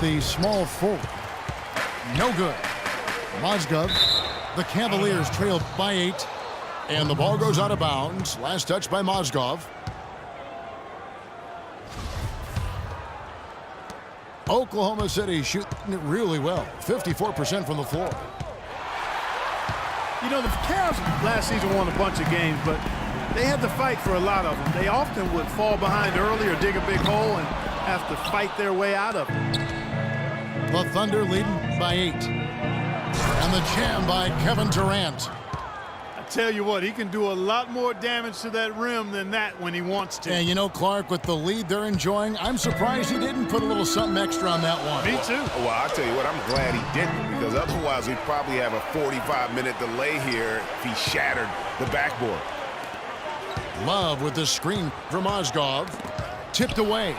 the small forward. No good. Mozgov. The Cavaliers trail by 8. And the ball goes out of bounds. Last touch by Mozgov. Oklahoma City shooting it really well. 54% from the floor. You know, the Cavs last season won a bunch of games, but they had to fight for a lot of them. They often would fall behind early or dig a big hole and have to fight their way out of it. The Thunder leading by 8. And the jam by Kevin Durant. I tell you what, he can do a lot more damage to that rim than that when he wants to. And you know, Clark, with the lead they're enjoying, I'm surprised he didn't put a little something extra on that one. Me too. Well, I'll tell you what, I'm glad he didn't, because otherwise we'd probably have a 45-minute delay here if he shattered the backboard. Love with the screen for Mozgov. Tipped away.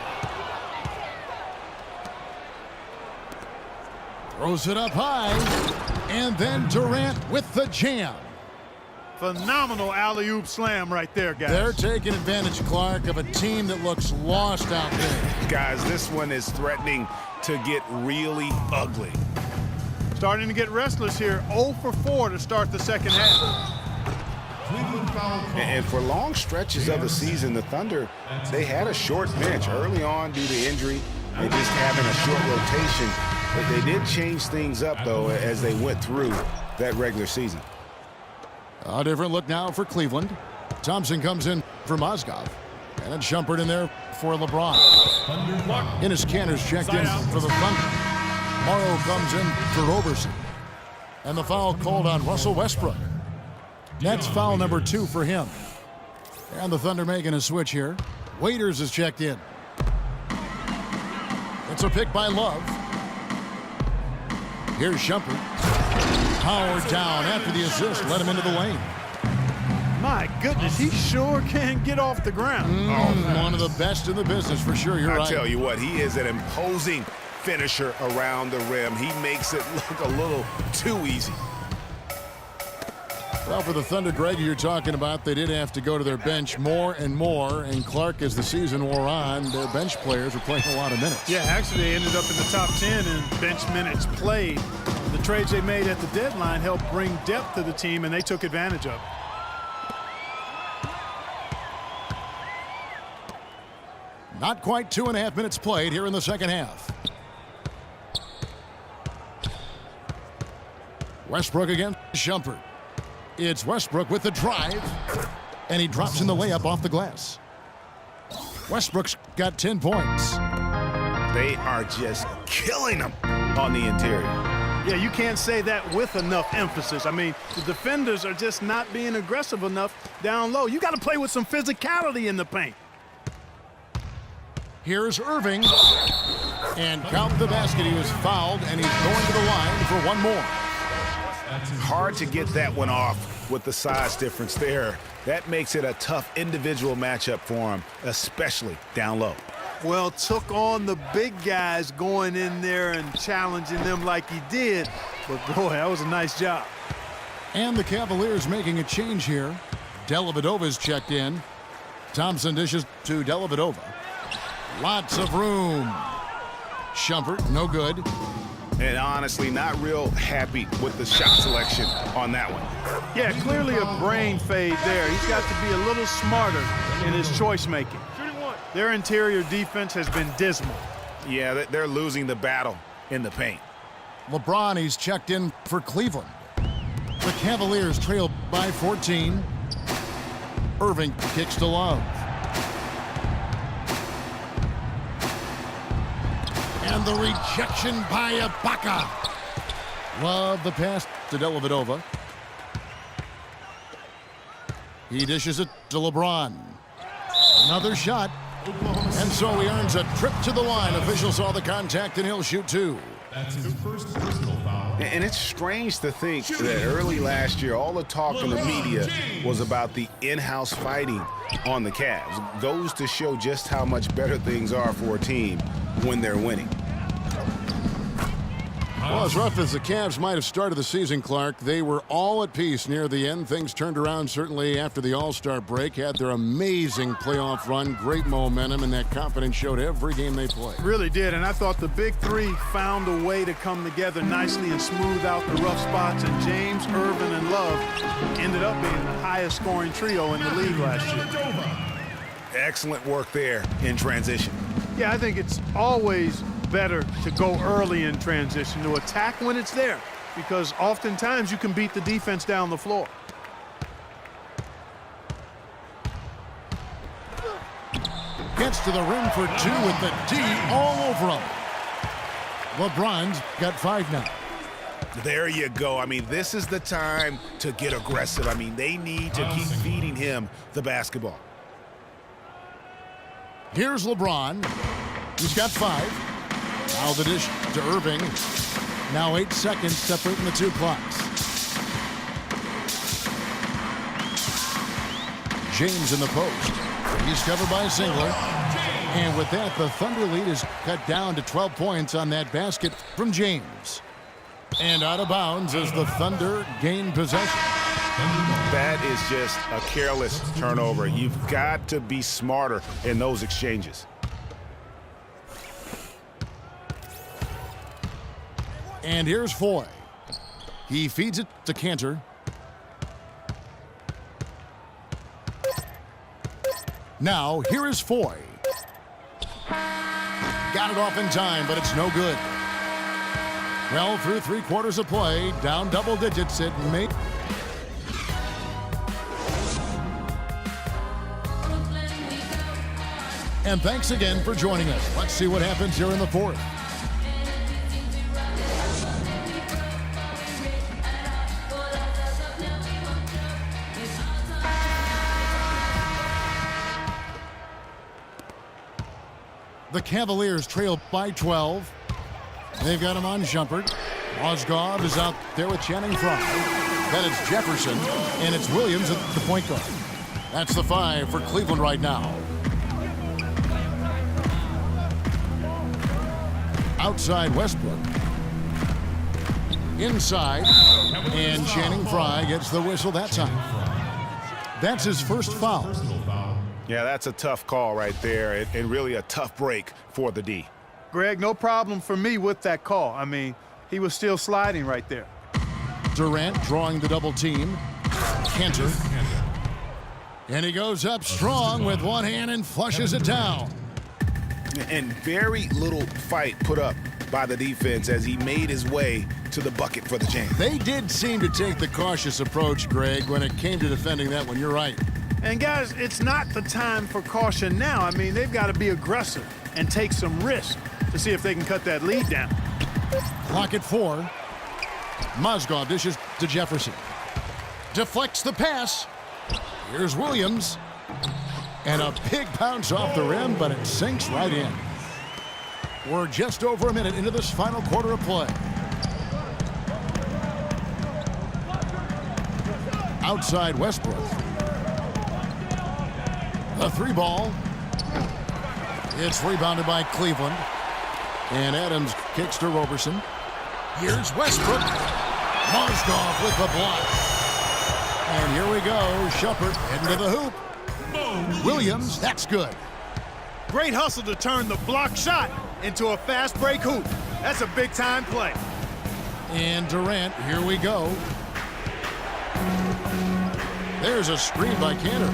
Throws it up high. And then Durant with the jam. Phenomenal alley-oop slam right there, guys. They're taking advantage, Clark, of a team that looks lost out there. Guys, this one is threatening to get really ugly. Starting to get restless here. 0 for 4 to start the second half. And for long stretches of the season, the Thunder, they had a short bench early on due to injury and just having a short rotation. But they did change things up, though, as they went through that regular season. A different look now for Cleveland. Thompson comes in for Mozgov. And it's Shumpert in there for LeBron. Enes Kanter's checked in for the Thunder. Morrow comes in for Roberson. And the foul called on Russell Westbrook. That's foul number 2 for him. And the Thunder making a switch here. Waiters is checked in. It's a pick by Love. Here's Shumpert. Powered down after the assist. Let him into the lane. My goodness, he sure can get off the ground. One of the best in the business for sure. You're right. I tell you what, he is an imposing finisher around the rim. He makes it look a little too easy. Well, for the Thunder, Greg, you're talking about, they did have to go to their bench more and more. And Clark, as the season wore on, their bench players were playing a lot of minutes. Yeah, actually, they ended up in the top 10 in bench minutes played. The trades they made at the deadline helped bring depth to the team, and they took advantage of it. Not quite 2.5 minutes played here in the second half. Westbrook against Shumpert. It's Westbrook with the drive, and he drops in the layup off the glass. Westbrook's got 10 points. They are just killing them on the interior. Yeah, you can't say that with enough emphasis. I mean, the defenders are just not being aggressive enough down low. You got to play with some physicality in the paint. Here's Irving. And count the basket. He was fouled, and he's going to the line for one more. Hard to get that one off with the size difference there. That makes it a tough individual matchup for him, especially down low. Well, took on the big guys going in there and challenging them like he did. But, boy, that was a nice job. And the Cavaliers making a change here. Dellavedova's checked in. Thompson dishes to Dellavedova. Lots of room. Shumpert, no good. And honestly, not real happy with the shot selection on that one. Yeah, clearly a brain fade there. He's got to be a little smarter in his choice making. Their interior defense has been dismal. Yeah, they're losing the battle in the paint. LeBron, he's checked in for Cleveland. The Cavaliers trail by 14. Irving kicks to Love. And the rejection by Ibaka. Love the pass to Dellavedova. He dishes it to LeBron. Another shot. And so he earns a trip to the line. Officials saw the contact, and he'll shoot 2. That's his first personal foul. And it's strange to think that early last year, all the talk in the media was about the in-house fighting on the Cavs. Goes to show just how much better things are for a team when they're winning. Well, Well, as rough as the Cavs might have started the season, Clark, they were all at peace near the end. Things turned around certainly after the All-Star break. Had their amazing playoff run, great momentum, and that confidence showed every game they played. Really did, and I thought the big three found a way to come together nicely and smooth out the rough spots, and James, Irvin, and Love ended up being the highest scoring trio in the league last year. Excellent work there in transition. Yeah, I think it's always better to go early in transition, to attack when it's there, because oftentimes you can beat the defense down the floor. Gets to the rim for two with the D all over him. LeBron's got 5 now. There you go. I mean, this is the time to get aggressive. I mean, they need to keep feeding him the basketball. Here's LeBron. He's got 5. Now the dish to Irving. Now 8 seconds separating the two clocks. James in the post. He's covered by Singler. And with that, the Thunder lead is cut down to 12 points on that basket from James. And out of bounds as the Thunder gain possession. That is just a careless turnover. You've got to be smarter in those exchanges. And here's Foy. He feeds it to Cantor. Now, here is Foy. Got it off in time, but it's no good. Well, through 3 quarters of play, down double digits, it may... And thanks again for joining us. Let's see what happens here in the 4th. The Cavaliers trail by 12. They've got him on Shumpert. Mozgov is out there with Channing Frye. Then it's Jefferson, and it's Williams at the point guard. That's the 5 for Cleveland right now. Outside Westbrook. Inside, and Channing Frye gets the whistle that time. That's his first foul. Yeah, that's a tough call right there, and really a tough break for the D. Greg, no problem for me with that call. I mean, he was still sliding right there. Durant drawing the double team. Cantor. And he goes up strong with one hand and flushes it down. And very little fight put up by the defense as he made his way to the bucket for the jam. They did seem to take the cautious approach, Greg, when it came to defending that one. You're right. And guys, it's not the time for caution now. I mean, they've got to be aggressive and take some risk to see if they can cut that lead down. Clock at 4. Mozgov dishes to Jefferson. Deflects the pass. Here's Williams. And a big bounce off the rim, but it sinks right in. We're just over a minute into this final quarter of play. Outside Westbrook. A 3 ball. It's rebounded by Cleveland. And Adams kicks to Roberson. Here's Westbrook. Mozgov with the block. And here we go. Shumpert heading to the hoop. Williams, that's good. Great hustle to turn the block shot into a fast break hoop. That's a big time play. And Durant, here we go. There's a screen by Cantor.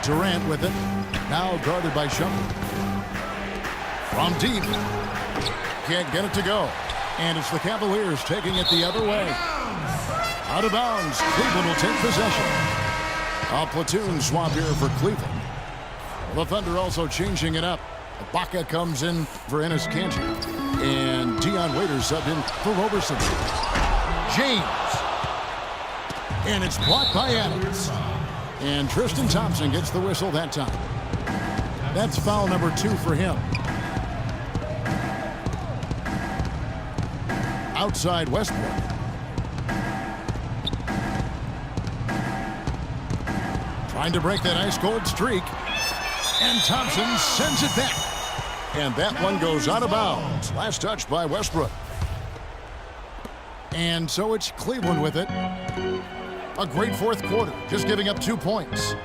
Durant with it. Now guarded by Shumpert. From deep. Can't get it to go. And it's the Cavaliers taking it the other way. Out of bounds. Cleveland will take possession. A platoon swap here for Cleveland. The Thunder also changing it up. Ibaka comes in for Enes Kanter. And Dion Waiters subbed in for Roberson. James. And it's blocked by Adams. And Tristan Thompson gets the whistle that time. That's foul number 2 for him. Outside Westbrook. Trying to break that ice-cold streak. And Thompson sends it back. And that one goes out of bounds. Last touch by Westbrook. And so it's Cleveland with it. A great fourth quarter, just giving up 2 points.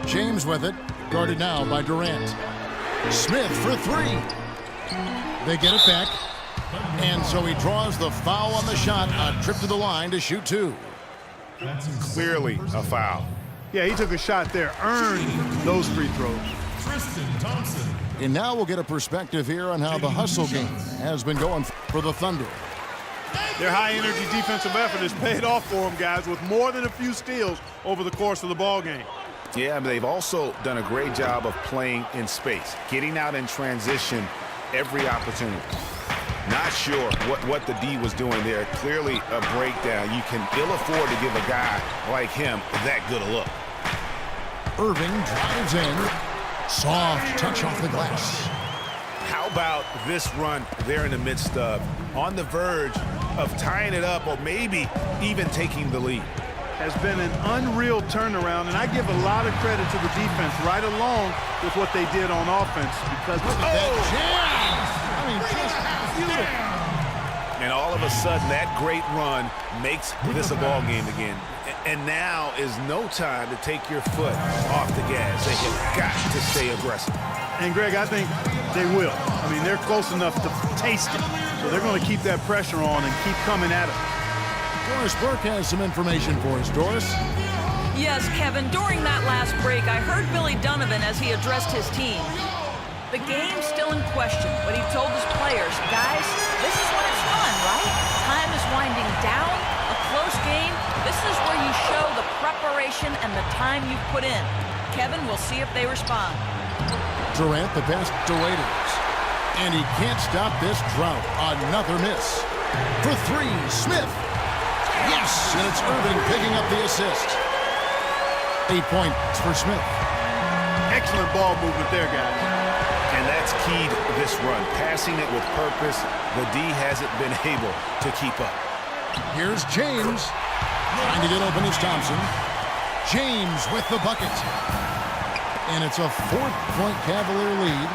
James with it, guarded now by Durant. Smith for 3. They get it back. And so he draws the foul on the shot, a trip to the line to shoot 2. Clearly a foul. Yeah, he took a shot there, earned those free throws. Tristan Thompson. And now we'll get a perspective here on how the hustle game has been going for the Thunder. Their high-energy defensive effort has paid off for them, guys, with more than a few steals over the course of the ball game. Yeah, but they've also done a great job of playing in space, getting out in transition every opportunity. Not sure what the D was doing there. Clearly a breakdown. You can ill afford to give a guy like him that good a look. Irving drives in. Soft touch off the glass. How about this run there in the midst of, on the verge of tying it up or maybe even taking the lead? Has been an unreal turnaround, and I give a lot of credit to the defense right along with what they did on offense, because Look at that jam! I mean, just beautiful. And all of a sudden, that great run makes this a ball game again. And now is no time to take your foot off the gas. They have got to stay aggressive. And, Greg, I think they will. I mean, they're close enough to taste it. So they're going to keep that pressure on and keep coming at it. Doris Burke has some information for us. Doris? Yes, Kevin, during that last break, I heard Billy Donovan as he addressed his team. The game's still in question, but he told his players, guys, this is when it's fun, right? Time is winding down, a close game. This is where you show the preparation and the time you've put in. Kevin, we'll see if they respond. Durant, the pass to Waiters. And he can't stop this drought. Another miss. For 3, Smith. Yes, and it's Irving picking up the assist. 8 points for Smith. Excellent ball movement there, guys. And that's keyed this run. Passing it with purpose. The D hasn't been able to keep up. Here's James. Trying to get open is Thompson. James with the bucket. And it's a 4-point Cavalier lead.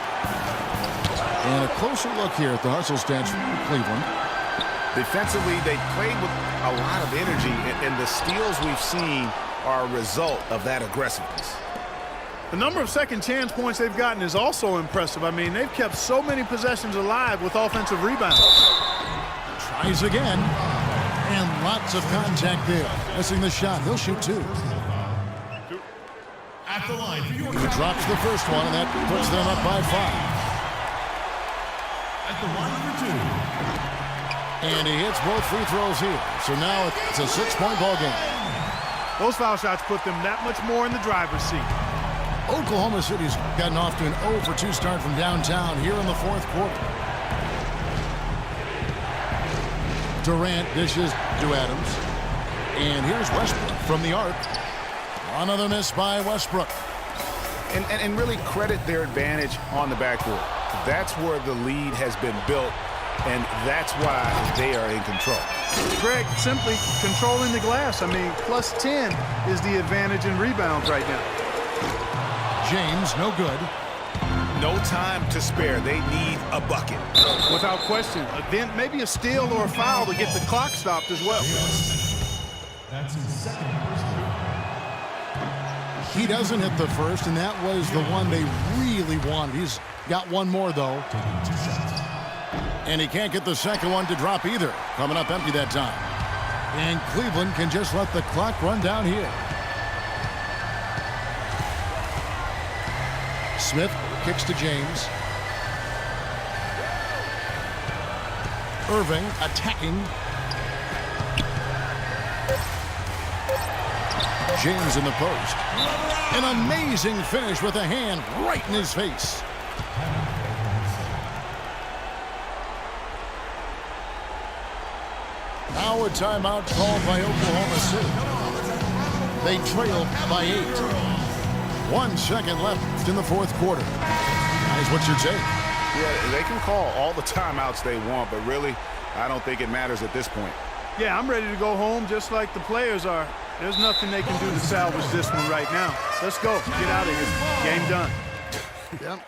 And a closer look here at the hustle stats for Cleveland. Defensively, they played with a lot of energy, and the steals we've seen are a result of that aggressiveness. The number of second chance points they've gotten is also impressive. I mean, they've kept so many possessions alive with offensive rebounds. Tries again. And lots of contact there. Missing the shot. He'll shoot 2. At the line for your He drops the first one, and that puts them up by 5. At the line for 2. And he hits both free throws here. So now it's a 6-point ball game. Those foul shots put them that much more in the driver's seat. Oklahoma City's gotten off to an 0 for 2 start from downtown here in the fourth quarter. Durant dishes to Adams. And here's Westbrook from the arc. Another miss by Westbrook. And really credit their advantage on the backcourt. That's where the lead has been built, and that's why they are in control. Greg, simply controlling the glass. I mean, plus 10 is the advantage in rebounds right now. James, no good. No time to spare. They need a bucket. Without question. Then maybe a steal or a foul to get the clock stopped as well. That's his second personal. He doesn't hit the first, and that was the one they really wanted. He's got one more, though. Taking 2 shots. And he can't get the second one to drop either. Coming up empty that time. And Cleveland can just let the clock run down here. Smith kicks to James. Irving attacking. James in the post. An amazing finish with a hand right in his face. Now a timeout called by Oklahoma City. They trail by 8. 1 second left in the fourth quarter. Guys, what's your take? Yeah, they can call all the timeouts they want, but really, I don't think it matters at this point. Yeah, I'm ready to go home just like the players are. There's nothing they can do to salvage this one right now. Let's go. Get out of here. Game done. Yep.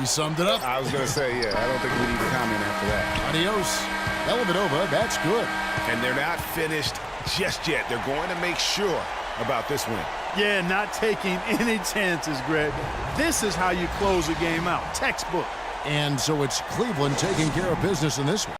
He summed it up. I was going to say, yeah, I don't think we need to comment after that. Adios. Dellavedova, that's good. And they're not finished just yet. They're going to make sure about this win. Yeah, not taking any chances, Greg. This is how you close a game out. Textbook. And so it's Cleveland taking care of business in this one.